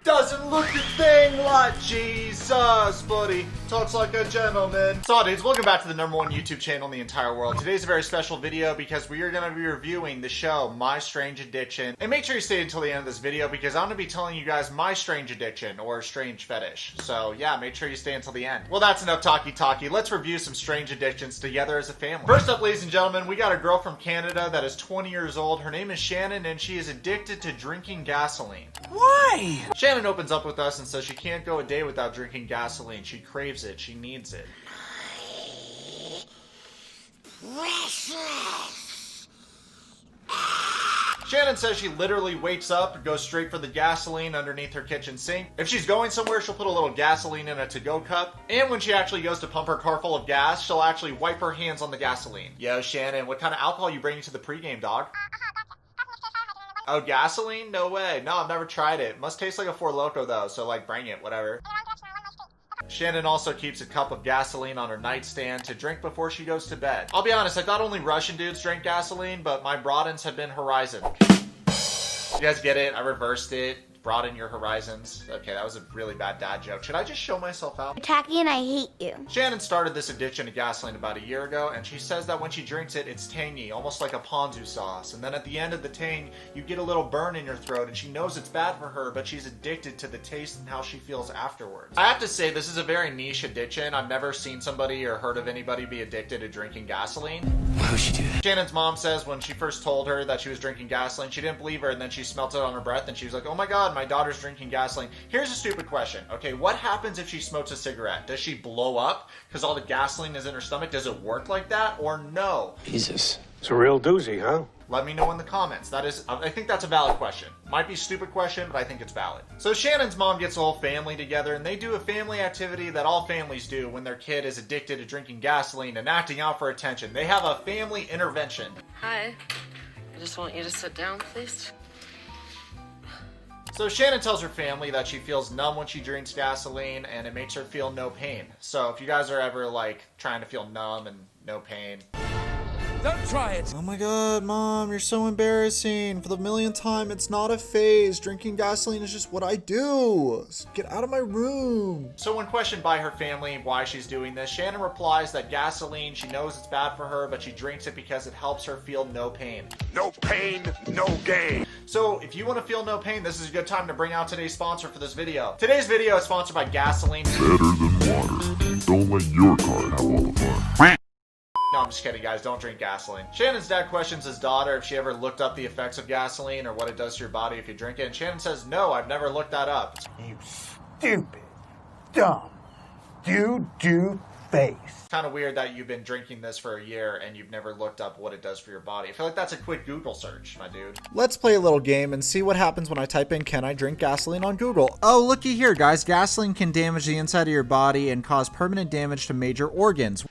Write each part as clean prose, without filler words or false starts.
Doesn't look a thing like Jesus, buddy. Talks like a gentleman. So, dudes, welcome back to the #1 YouTube channel in the entire world. Today's a very special video because we are going to be reviewing the show My Strange Addiction. And make sure you stay until the end of this video because I'm going to be telling you guys my strange addiction or strange fetish. So, yeah, make sure you stay until the end. Well, that's enough talky-talky. Let's review some strange addictions together as a family. First up, ladies and gentlemen, we got a girl from Canada that is 20 years old. Her name is Shannon, and she is addicted to drinking gasoline. Why? Shannon opens up with us and says she can't go a day without drinking gasoline. She craves it. She needs it. Precious. Shannon says she literally wakes up and goes straight for the gasoline underneath her kitchen sink. If she's going somewhere, she'll put a little gasoline in a to-go cup. And when she actually goes to pump her car full of gas, she'll actually wipe her hands on the gasoline. Yo, Shannon, what kind of alcohol you bringing to the pregame, dog? Oh, gasoline? No way. No, I've never tried it. Must taste like a Four Loko though, so like bring it, whatever. Shannon also keeps a cup of gasoline on her nightstand to drink before she goes to bed. I'll be honest, I thought only Russian dudes drank gasoline, but my broadens have been Horizon. You guys get it? I reversed it. Broaden your horizons. Okay, that was a really bad dad joke. Should I just show myself out? Tacky and I hate you. Shannon started this addiction to gasoline about a year ago, and she says that when she drinks it, it's tangy, almost like a ponzu sauce. And then at the end of the tang, you get a little burn in your throat, and she knows it's bad for her, but she's addicted to the taste and how she feels afterwards. I have to say, this is a very niche addiction. I've never seen somebody or heard of anybody be addicted to drinking gasoline. Why would she do that? Shannon's mom says when she first told her that she was drinking gasoline, she didn't believe her, and then she smelt it on her breath, and she was like, oh my god, my daughter's drinking gasoline. Here's a stupid question. Okay, what happens if she smokes a cigarette? Does she blow up because all the gasoline is in her stomach? Does it work like that or no? Jesus. It's a real doozy, huh? Let me know in the comments. That is, I think that's a valid question. Might be a stupid question, but I think it's valid. So Shannon's mom gets the whole family together and they do a family activity that all families do when their kid is addicted to drinking gasoline and acting out for attention. They have a family intervention. Hi. I just want you to sit down, please. So Shannon tells her family that she feels numb when she drinks gasoline and it makes her feel no pain. So if you guys are ever like trying to feel numb and no pain. Don't try it. Oh my god, Mom, you're so embarrassing. For the millionth time, it's not a phase. Drinking gasoline is just what I do. Get out of my room. So when questioned by her family why she's doing this, Shannon replies that gasoline, she knows it's bad for her, but she drinks it because it helps her feel no pain. No pain, no gain. So if you want to feel no pain, this is a good time to bring out today's sponsor for this video. Today's video is sponsored by gasoline. Better than water. Don't let your car have all the fun. No, I'm just kidding, guys. Don't drink gasoline. Shannon's dad questions his daughter if she ever looked up the effects of gasoline or what it does to your body if you drink it. And Shannon says, no, I've never looked that up. You stupid, dumb, do face. It's kind of weird that you've been drinking this for a year and you've never looked up what it does for your body. I feel like that's a quick Google search, my dude. Let's play a little game and see what happens when I type in "can I drink gasoline" on Google. Oh, looky here, guys. Gasoline can damage the inside of your body and cause permanent damage to major organs.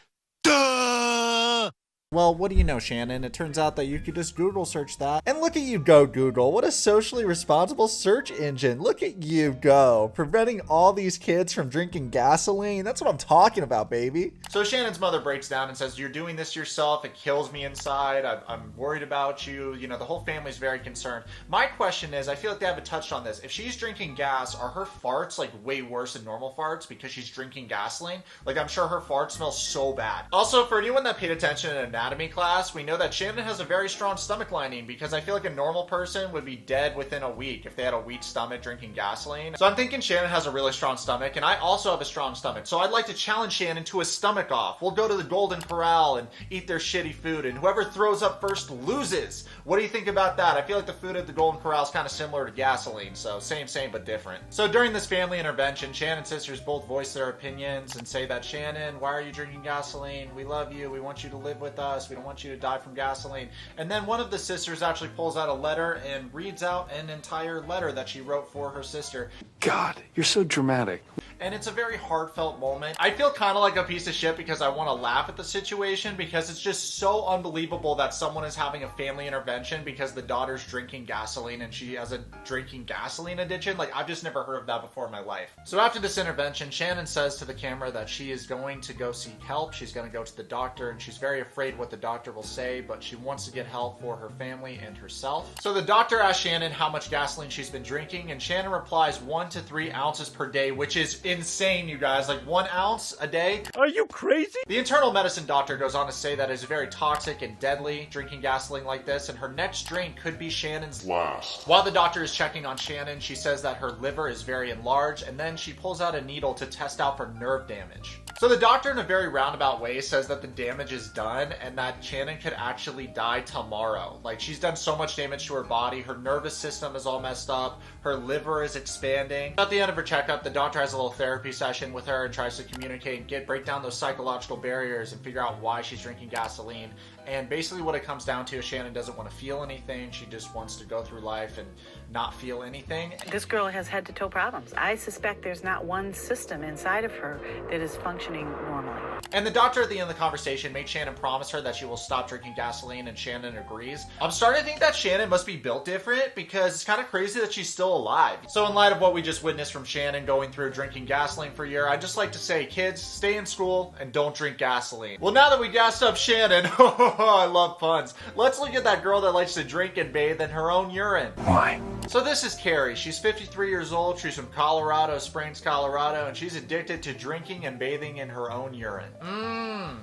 Well, what do you know, Shannon? It turns out that you could just Google search that. And look at you go, Google. What a socially responsible search engine. Look at you go. Preventing all these kids from drinking gasoline. That's what I'm talking about, baby. So Shannon's mother breaks down and says, you're doing this yourself. It kills me inside. I'm worried about you. You know, the whole family's very concerned. My question is, I feel like they haven't touched on this. If she's drinking gas, are her farts like way worse than normal farts because she's drinking gasoline? Like, I'm sure her farts smell so bad. Also, for anyone that paid attention in anatomy class, we know that Shannon has a very strong stomach lining because I feel like a normal person would be dead within a week if they had a weak stomach drinking gasoline. So I'm thinking Shannon has a really strong stomach, and I also have a strong stomach. So I'd like to challenge Shannon to a stomach off. We'll go to the Golden Corral and eat their shitty food, and whoever throws up first loses. What do you think about that? I feel like the food at the Golden Corral is kind of similar to gasoline, so same but different. So during this family intervention, Shannon's sisters both voice their opinions and say that, Shannon, why are you drinking gasoline? We love you. We want you to live with us. We don't want you to die from gasoline. And then one of the sisters actually pulls out a letter and reads out an entire letter that she wrote for her sister. God, you're so dramatic. And it's a very heartfelt moment. I feel kind of like a piece of shit because I want to laugh at the situation because it's just so unbelievable that someone is having a family intervention because the daughter's drinking gasoline and she has a drinking gasoline addiction. Like, I've just never heard of that before in my life. So after this intervention, Shannon says to the camera that she is going to go seek help. She's going to go to the doctor and she's very afraid what the doctor will say, but she wants to get help for her family and herself. So the doctor asks Shannon how much gasoline she's been drinking, and Shannon replies 1 to 3 ounces per day, which is insane, you guys. Like 1 ounce a day? Are you crazy? The internal medicine doctor goes on to say that it's very toxic and deadly drinking gasoline like this, and her next drink could be Shannon's Last. While the doctor is checking on Shannon, she says that her liver is very enlarged, and then she pulls out a needle to test out for nerve damage. So the doctor, in a very roundabout way, says that the damage is done and that Shannon could actually die tomorrow. Like, she's done so much damage to her body, her nervous system is all messed up, her liver is expanding. At the end of her checkup, the doctor has a little therapy session with her and tries to communicate and break down those psychological barriers and figure out why she's drinking gasoline. And basically what it comes down to is Shannon doesn't want to feel anything. She just wants to go through life and not feel anything. This girl has head-to-toe problems. I suspect there's not one system inside of her that is functioning normally. And the doctor at the end of the conversation made Shannon promise her that she will stop drinking gasoline, and Shannon agrees. I'm starting to think that Shannon must be built different because it's kind of crazy that she's still alive. So in light of what we just witnessed from Shannon going through drinking gasoline for a year, I'd just like to say, kids, stay in school and don't drink gasoline. Well, now that we gassed up Shannon, I love puns. Let's look at that girl that likes to drink and bathe in her own urine. Why? So this is Carrie. She's 53 years old. She's from Colorado Springs, Colorado, and she's addicted to drinking and bathing in her own urine.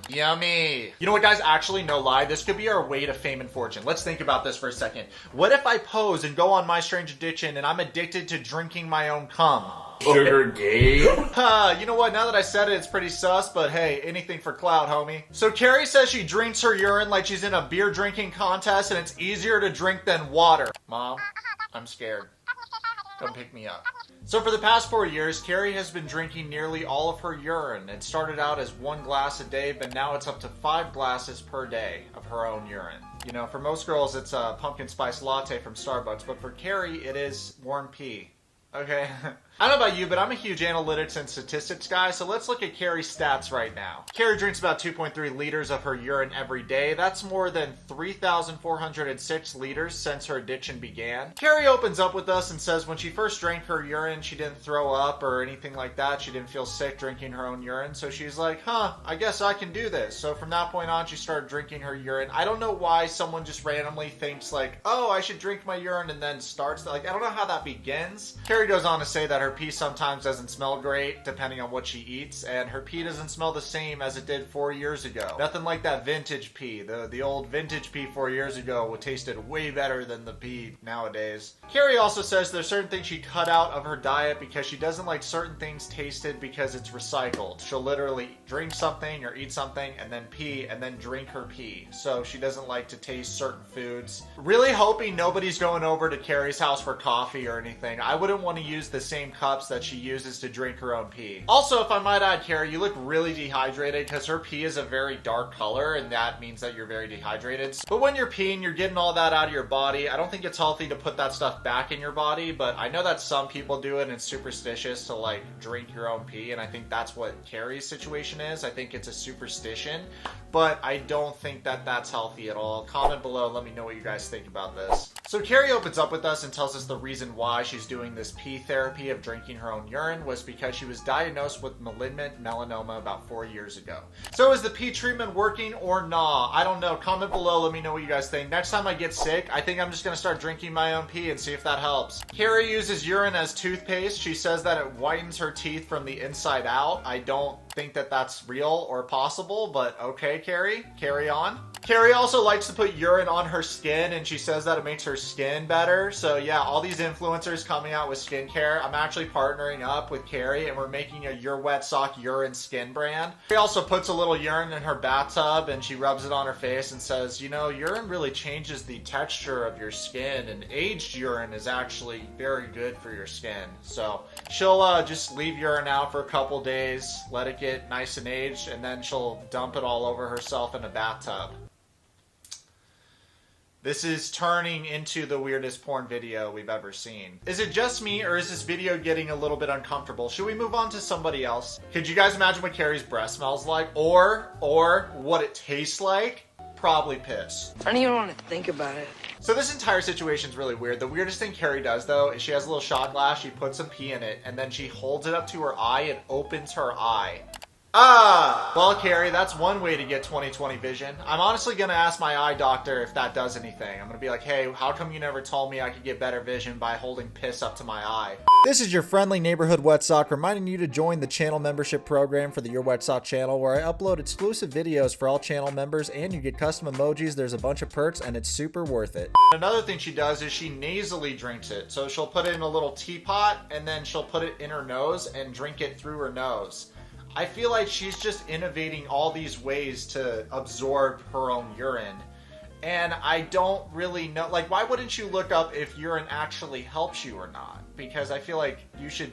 Yummy. You know what, guys? Actually, no lie. This could be our way to fame and fortune. Let's think about this for a second. What if I pose and go on My Strange Addiction and I'm addicted to drinking my own cum? Sugar gay. You know what? Now that I said it, it's pretty sus, but hey, anything for clout, homie. So Carrie says she drinks her urine like she's in a beer drinking contest and it's easier to drink than water. Mom, I'm scared. Come pick me up. So for the past 4 years, Carrie has been drinking nearly all of her urine. It started out as 1 glass a day, but now it's up to 5 glasses per day of her own urine. You know, for most girls, it's a pumpkin spice latte from Starbucks, but for Carrie, it is warm pee. Okay? I don't know about you, but I'm a huge analytics and statistics guy, so let's look at Carrie's stats right now. Carrie drinks about 2.3 liters of her urine every day. That's more than 3,406 liters since her addiction began. Carrie opens up with us and says when she first drank her urine, she didn't throw up or anything like that. She didn't feel sick drinking her own urine, so she's like, I guess I can do this. So from that point on, she started drinking her urine. I don't know why someone just randomly thinks like, oh, I should drink my urine and then starts. Like, I don't know how that begins. Carrie goes on to say that her pee sometimes doesn't smell great depending on what she eats, and her pee doesn't smell the same as it did 4 years ago. Nothing like that vintage pee. The old vintage pee 4 years ago tasted way better than the pee nowadays. Carrie also says there's certain things she cut out of her diet because she doesn't like certain things tasted because it's recycled. She'll literally drink something or eat something and then pee and then drink her pee. So she doesn't like to taste certain foods. Really hoping nobody's going over to Carrie's house for coffee or anything. I wouldn't want to use the same cups that she uses to drink her own pee. Also, if I might add, Carrie, you look really dehydrated because her pee is a very dark color and that means that you're very dehydrated. But when you're peeing, you're getting all that out of your body. I don't think it's healthy to put that stuff back in your body, but I know that some people do it and it's superstitious to like drink your own pee, and I think that's what Carrie's situation is. I think it's a superstition, but I don't think that that's healthy at all. Comment below, let me know what you guys think about this. So Carrie opens up with us and tells us the reason why she's doing this pee therapy of drinking her own urine was because she was diagnosed with malignant melanoma about 4 years ago. So is the pee treatment working or nah? I don't know. Comment below, let me know what you guys think. Next time I get sick, I think I'm just gonna start drinking my own pee and see if that helps. Carrie uses urine as toothpaste. She says that it whitens her teeth from the inside out. I don't think that that's real or possible, but okay, Carrie, carry on. Carrie also likes to put urine on her skin, and she says that it makes her skin better. So yeah, all these influencers coming out with skincare. I'm actually partnering up with Carrie, and we're making a Yourwetsock urine skin brand. She also puts a little urine in her bathtub, and she rubs it on her face and says, you know, urine really changes the texture of your skin, and aged urine is actually very good for your skin. So she'll just leave urine out for a couple days, let it get nice and aged, and then she'll dump it all over herself in a bathtub. This is turning into the weirdest porn video we've ever seen. Is it just me, or is this video getting a little bit uncomfortable? Should we move on to somebody else? Could you guys imagine what Carrie's breath smells like? Or what it tastes like? Probably piss. I don't even want to think about it. So this entire situation is really weird. The weirdest thing Carrie does, though, is she has a little shot glass, she puts some pee in it, and then she holds it up to her eye and opens her eye. Well, Carrie, that's one way to get 20/20 vision. I'm honestly going to ask my eye doctor if that does anything. I'm going to be like, hey, how come you never told me I could get better vision by holding piss up to my eye? This is your friendly neighborhood Wetsock reminding you to join the channel membership program for the Yourwetsock channel, where I upload exclusive videos for all channel members and you get custom emojis. There's a bunch of perks and it's super worth it. Another thing she does is she nasally drinks it. So she'll put it in a little teapot and then she'll put it in her nose and drink it through her nose. I feel like she's just innovating all these ways to absorb her own urine. And I don't really know, like, why wouldn't you look up if urine actually helps you or not? Because I feel like you should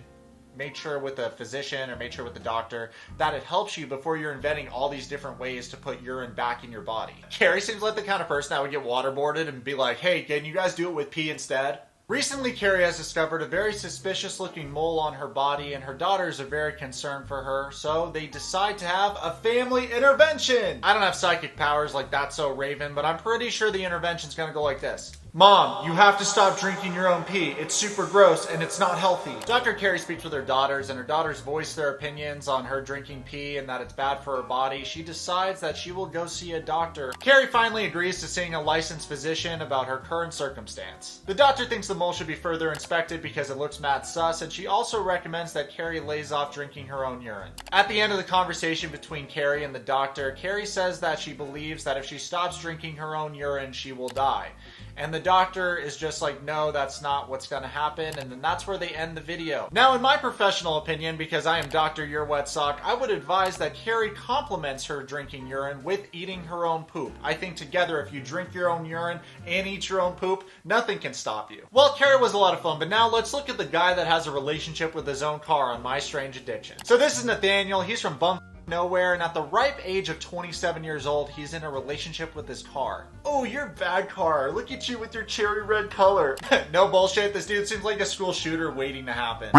make sure with a physician or make sure with the doctor that it helps you before you're inventing all these different ways to put urine back in your body. Carrie seems like the kind of person that would get waterboarded and be like, hey, can you guys do it with pee instead? Recently, Carrie has discovered a very suspicious looking mole on her body and her daughters are very concerned for her, so they decide to have a family intervention. I don't have psychic powers like That's So Raven, but I'm pretty sure the intervention's gonna go like this. Mom, you have to stop drinking your own pee. It's super gross and it's not healthy. Dr. Carrie speaks with her daughters and her daughters voice their opinions on her drinking pee and that it's bad for her body. She decides that she will go see a doctor. Carrie finally agrees to seeing a licensed physician about her current circumstance. The doctor thinks the mole should be further inspected because it looks mad sus, and she also recommends that Carrie lays off drinking her own urine. At the end of the conversation between Carrie and the doctor, Carrie says that she believes that if she stops drinking her own urine, she will die. And the doctor is just like, no, that's not what's going to happen. And then that's where they end the video. Now, in my professional opinion, because I am Dr. Yourwetsock, I would advise that Carrie complements her drinking urine with eating her own poop. I think together, if you drink your own urine and eat your own poop, nothing can stop you. Well, Carrie was a lot of fun, but now let's look at the guy that has a relationship with his own car on My Strange Addiction. So this is Nathaniel. He's from nowhere, and at the ripe age of 27 years old, he's in a relationship with his car. Oh, you're a bad car. Look at you with your cherry red color. No bullshit, this dude seems like a school shooter waiting to happen.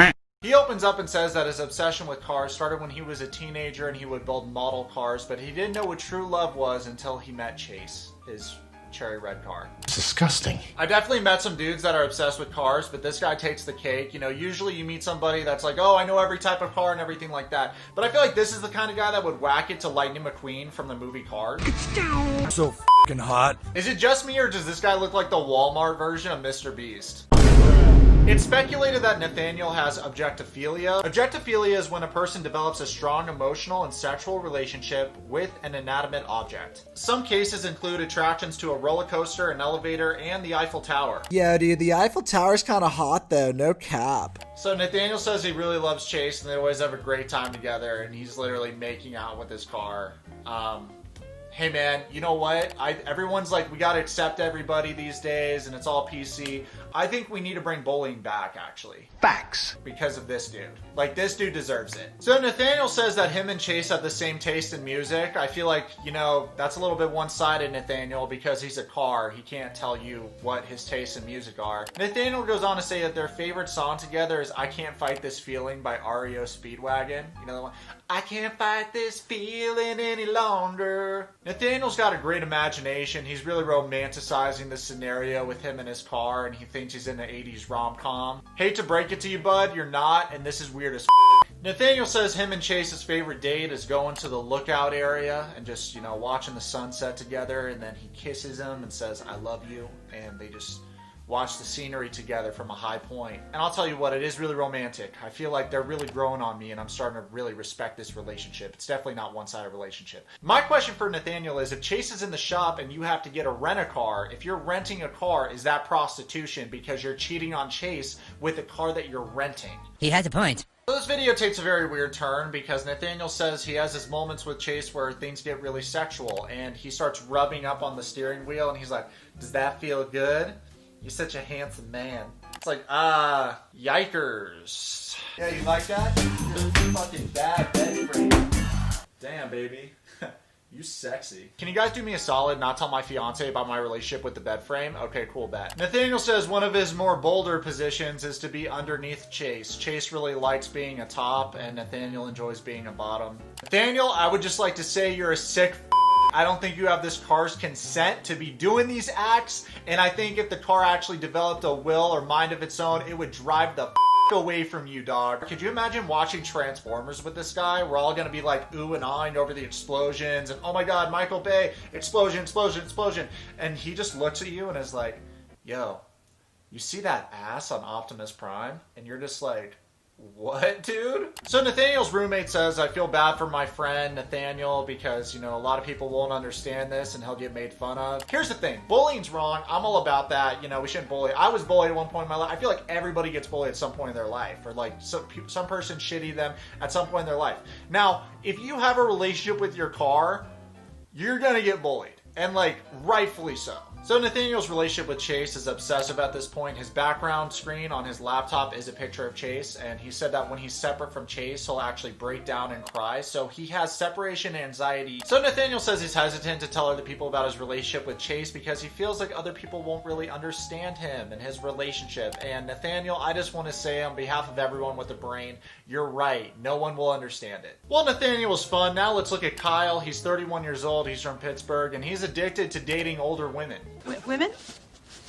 He opens up and says that his obsession with cars started when he was a teenager and he would build model cars, but he didn't know what true love was until he met Chase, his cherry red car. It's disgusting. I definitely met some dudes that are obsessed with cars, but this guy takes the cake. You know, usually you meet somebody that's like, oh, I know every type of car and everything like that. But I feel like this is the kind of guy that would whack it to Lightning McQueen from the movie Cars. So f***ing hot. Is it just me, or does this guy look like the Walmart version of Mr. Beast? It's speculated that Nathaniel has objectophilia. Objectophilia is when a person develops a strong emotional and sexual relationship with an inanimate object. Some cases include attractions to a roller coaster, an elevator, and the Eiffel Tower. Yeah, dude, the Eiffel Tower's kind of hot though, no cap. So Nathaniel says he really loves Chase and they always have a great time together, and he's literally making out with his car. Hey man, you know what? Everyone's like, we gotta accept everybody these days and it's all PC. I think we need to bring bullying back, actually. Facts. Because of this dude. Like, this dude deserves it. So Nathaniel says that him and Chase have the same taste in music. I feel like, you know, that's a little bit one-sided, Nathaniel, because he's a car. He can't tell you what his tastes in music are. Nathaniel goes on to say that their favorite song together is I Can't Fight This Feeling by REO Speedwagon. You know the one? I can't fight this feeling any longer. Nathaniel's got a great imagination. He's really romanticizing the scenario with him in his car, and he thinks he's in the 80s rom-com. Hate to break it to you, bud, you're not, and this is weird as f***. Nathaniel says him and Chase's favorite date is going to the lookout area and just, you know, watching the sunset together, and then he kisses him and says, I love you, and they just watch the scenery together from a high point. And I'll tell you what, it is really romantic. I feel like they're really growing on me and I'm starting to really respect this relationship. It's definitely not one-sided relationship. My question for Nathaniel is, if Chase is in the shop and you have to get a rent-a-car, if you're renting a car, is that prostitution because you're cheating on Chase with a car that you're renting? He has a point. So this video takes a very weird turn because Nathaniel says he has his moments with Chase where things get really sexual and he starts rubbing up on the steering wheel and he's like, does that feel good? You're such a handsome man. It's like, yikers. Yeah, you like that? You're a fucking bad bed frame. Damn, baby. You sexy. Can you guys do me a solid, not tell my fiance about my relationship with the bed frame? Okay, cool, bet. Nathaniel says one of his more bolder positions is to be underneath Chase. Chase really likes being a top, and Nathaniel enjoys being a bottom. Nathaniel, I would just like to say you're a sick I don't think you have this car's consent to be doing these acts, and I think if the car actually developed a will or mind of its own, it would drive the away from you, dog. Could you imagine watching Transformers with this guy? We're all gonna be like ooh and ahhing over the explosions and oh my god, Michael Bay, explosion, explosion, explosion. And he just looks at you and is like, yo, you see that ass on Optimus Prime? And you're just like, what, dude? So Nathaniel's roommate says, I feel bad for my friend Nathaniel because, you know, a lot of people won't understand this and he'll get made fun of. Here's the thing. Bullying's wrong. I'm all about that. You know, we shouldn't bully. I was bullied at one point in my life. I feel like everybody gets bullied at some point in their life, or like some person shitty them at some point in their life. Now, if you have a relationship with your car, you're gonna get bullied. And like, rightfully so. So Nathaniel's relationship with Chase is obsessive at this point. His background screen on his laptop is a picture of Chase, and he said that when he's separate from Chase, he'll actually break down and cry. So he has separation anxiety. So Nathaniel says he's hesitant to tell other people about his relationship with Chase because he feels like other people won't really understand him and his relationship. And Nathaniel, I just want to say on behalf of everyone with a brain, you're right. No one will understand it. Well, Nathaniel was fun. Now let's look at Kyle. He's 31 years old. He's from Pittsburgh, and he's addicted to dating older women. Women?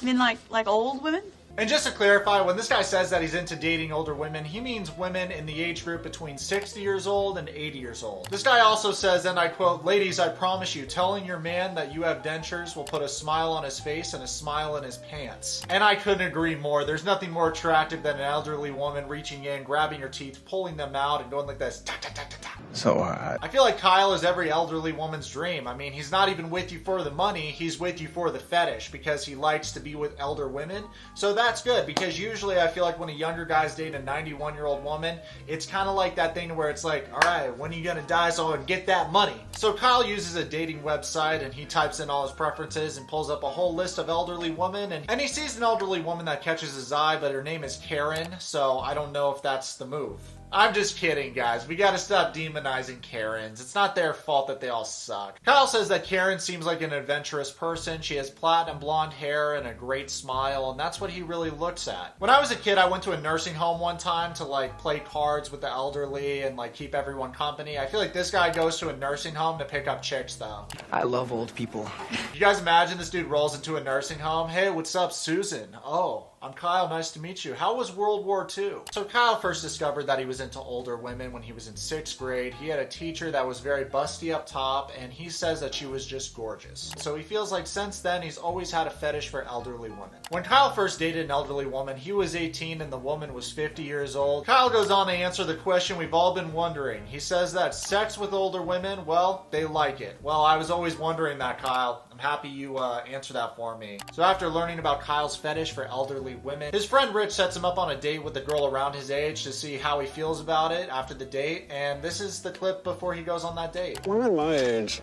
You mean like old women? And just to clarify, when this guy says that he's into dating older women, he means women in the age group between 60 years old and 80 years old. This guy also says, and I quote, ladies, I promise you, telling your man that you have dentures will put a smile on his face and a smile in his pants. And I couldn't agree more. There's nothing more attractive than an elderly woman reaching in, grabbing your teeth, pulling them out, and going like this. Ta, ta, ta, ta, ta. So, I feel like Kyle is every elderly woman's dream. I mean, he's not even with you for the money, he's with you for the fetish because he likes to be with elder women. So that's good, because usually I feel like when a younger guy's dating a 91-year-old woman, it's kind of like that thing where it's like, all right, when are you gonna die so I can get that money? So Kyle uses a dating website and he types in all his preferences and pulls up a whole list of elderly women, and he sees an elderly woman that catches his eye, but her name is Karen, so I don't know if that's the move. I'm just kidding, guys. We gotta stop demonizing Karens. It's not their fault that they all suck. Kyle says that Karen seems like an adventurous person. She has platinum blonde hair and a great smile, and that's what he really looks at. When I was a kid, I went to a nursing home one time to like play cards with the elderly and like keep everyone company. I feel like this guy goes to a nursing home to pick up chicks, though. I love old people. You guys imagine this dude rolls into a nursing home? Hey, what's up, Susan? Oh, I'm Kyle, nice to meet you. How was World War II? So Kyle first discovered that he was into older women when he was in 6th grade. He had a teacher that was very busty up top, and he says that she was just gorgeous. So he feels like since then, he's always had a fetish for elderly women. When Kyle first dated an elderly woman, he was 18 and the woman was 50 years old. Kyle goes on to answer the question we've all been wondering. He says that sex with older women, well, they like it. Well, I was always wondering that, Kyle. I'm happy you answered that for me. So after learning about Kyle's fetish for elderly women, his friend Rich sets him up on a date with a girl around his age to see how he feels about it after the date, and this is the clip before he goes on that date. Women my age,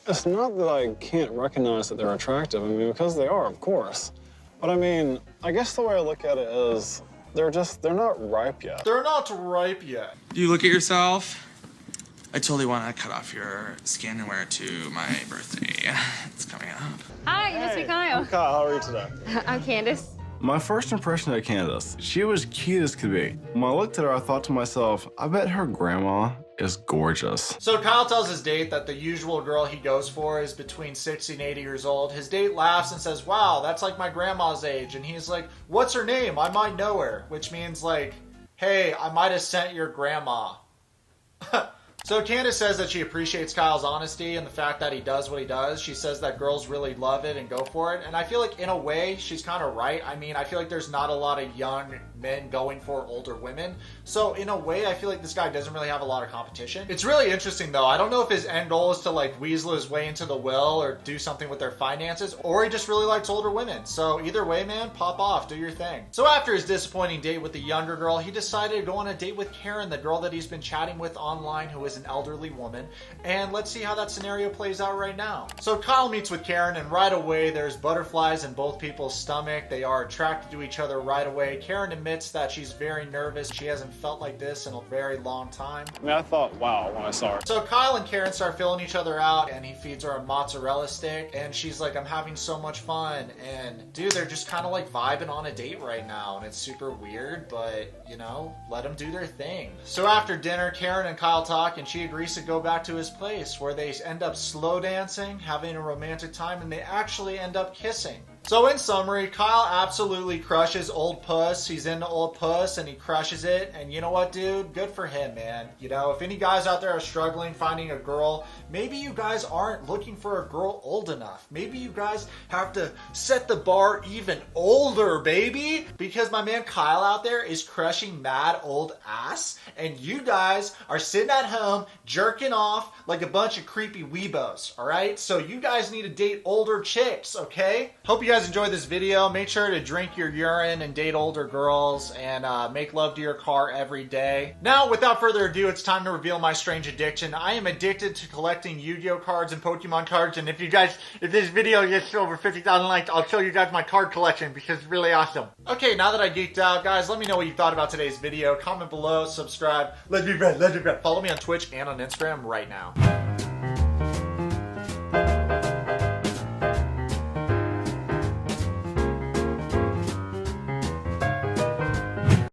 it's not that I can't recognize that they're attractive. I mean, because they are, of course. But I mean, I guess the way I look at it is they're not ripe yet. They're not ripe yet. Do you look at yourself? I totally want to cut off your skin and wear it to my birthday. It's coming up. Hi, you must be Kyle. I'm Kyle, how are you today? I'm Candace. My first impression of Candace, she was cute as could be. When I looked at her, I thought to myself, I bet her grandma is gorgeous. So Kyle tells his date that the usual girl he goes for is between 60 and 80 years old. His date laughs and says, wow, that's like my grandma's age. And he's like, what's her name? I might know her. Which means like, hey, I might have sent your grandma. So Candace says that she appreciates Kyle's honesty and the fact that he does what he does. She says that girls really love it and go for it. And I feel like in a way, she's kind of right. I mean, I feel like there's not a lot of young men going for older women. So in a way, I feel like this guy doesn't really have a lot of competition. It's really interesting though. I don't know if his end goal is to like weasel his way into the will or do something with their finances, or he just really likes older women. So either way, man, pop off, do your thing. So after his disappointing date with the younger girl, he decided to go on a date with Karen, the girl that he's been chatting with online, who is an elderly woman. And let's see how that scenario plays out right now. So Kyle meets with Karen, and right away there's butterflies in both people's stomach. They are attracted to each other right away. Karen admits that she's very nervous. She hasn't felt like this in a very long time. I mean, I thought, wow, when I saw her. So Kyle and Karen start filling each other out, and he feeds her a mozzarella stick, and she's like, I'm having so much fun. And dude, they're just kind of like vibing on a date right now, and it's super weird, but you know, let them do their thing. So after dinner, Karen and Kyle talk, and she agrees to go back to his place, where they end up slow dancing, having a romantic time, and they actually end up kissing. So in summary, Kyle absolutely crushes old puss. He's into old puss and he crushes it. And you know what, dude? Good for him, man. You know, if any guys out there are struggling finding a girl, maybe you guys aren't looking for a girl old enough. Maybe you guys have to set the bar even older, baby. Because my man Kyle out there is crushing mad old ass. And you guys are sitting at home jerking off like a bunch of creepy weebos, alright? So you guys need to date older chicks, okay? Hope you guys enjoyed this video. Make sure to drink your urine and date older girls and make love to your car every day. Now, without further ado, it's time to reveal my strange addiction. I am addicted to collecting Yu-Gi-Oh cards and Pokemon cards, and if this video gets over 50,000 likes, I'll show you guys my card collection because it's really awesome. Okay, now that I geeked out, guys, let me know what you thought about today's video. Comment below, subscribe. Let's be friends, let's be friends. Follow me on Twitch and on Instagram right now.